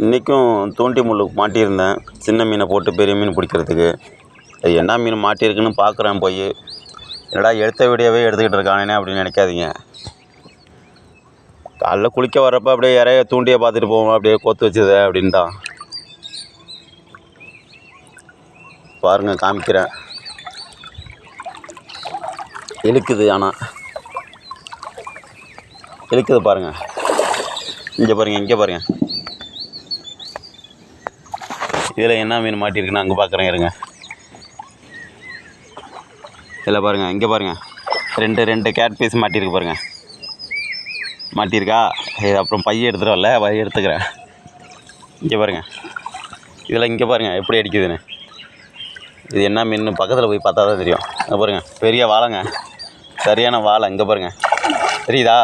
இன்றைக்கும் தூண்டி முள்ளுக்கு மாட்டியிருந்தேன், சின்ன மீனை போட்டு பெரிய மீன் பிடிக்கிறதுக்கு. அது என்ன மீன் மாட்டியிருக்குன்னு பார்க்குறேன் போய். என்னடா எடுத்த வீடியோவே எடுத்துக்கிட்டு இருக்கானே அப்படின்னு நினைக்காதீங்க. காலைல குளிக்க வர்றப்போ அப்படியே இறைய தூண்டியை பார்த்துட்டு போவோம், அப்படியே கோத்து வச்சுது அப்படின்னு தான். பாருங்கள், காமிக்கிறேன். இழுக்குது, ஆனால் இழுக்குது பாருங்கள். இங்கே பாருங்கள், இங்கே பாருங்கள். இதில் என்ன மீன் மாட்டியிருக்குன்னு அங்கே பார்க்குறேன், இருங்க. இதில் பாருங்கள், இங்கே பாருங்கள். ரெண்டு கேட் பீஸ் மாட்டியிருக்கு பாருங்கள். மாட்டியிருக்கா? இது அப்புறம் பையை எடுத்துகிட்டு வரல, பையை எடுத்துக்கிறேன். இங்கே பாருங்கள். இதில் இங்கே பாருங்கள் எப்படி அடிக்குதுன்னு. இது என்ன மீன் பக்கத்தில் போய் பார்த்தா தான் தெரியும். இங்கே பாருங்கள், பெரிய வாழைங்க, சரியான வாழை. இங்கே பாருங்கள், தெரியுதா?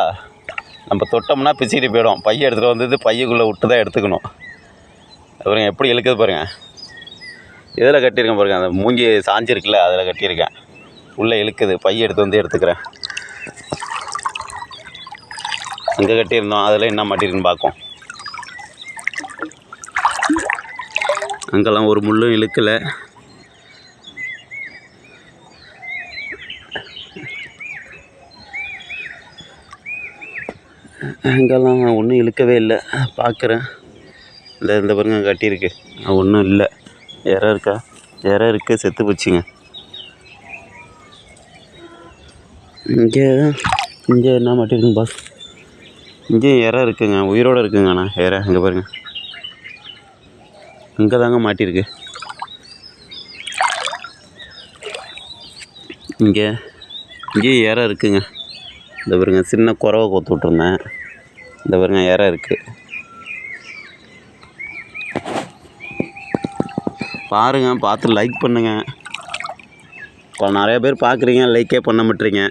நம்ம தொட்டோம்னா பிச்சுக்கிட்டு போயிடும். பையை எடுத்துகிட்டு வந்தது பையக்குள்ளே விட்டு தான் எடுத்துக்கணும். பாருங்கள் எப்படி இழுக்குது பாருங்கள். இதில் கட்டியிருக்கேன் பாருங்கள், அந்த மூங்கி சாஞ்சிருக்குல்ல, அதில் கட்டியிருக்கேன். உள்ளே இழுக்குது, பையை எடுத்து வந்து எடுத்துக்கிறேன். அங்கே கட்டியிருந்தோம், அதில் என்ன மாட்டிருக்குன்னு பார்ப்போம். அங்கெல்லாம் ஒரு முள்ளும் இழுக்கலை. அங்கெல்லாம் ஒன்றும் இழுக்கவே இல்லை. பார்க்குறேன், இந்த பாருங்க கட்டியிருக்கு. ஒன்றும் இல்லை. இறை இருக்கா? இறை இருக்குது, செத்து போச்சுங்க. இங்கே என்ன மாட்டிருக்குங்க பாஸ்? இங்கேயும் இறை இருக்குங்க, உயிரோடு இருக்குங்க. ஆனால் இறை இங்கே பாருங்கள், இங்கே தாங்க மாட்டியிருக்கு. இங்கேயும் இறை இருக்குங்க. இந்த பாருங்க, சின்ன குறவை கோத்து விட்ருந்தேன். இந்த பாருங்க இறை இருக்குது. பாருங்கள், பார்த்து லைக் பண்ணுங்கள். இப்போ நிறைய பேர் பார்க்குறீங்க, லைக்கே பண்ண மாட்டீங்க.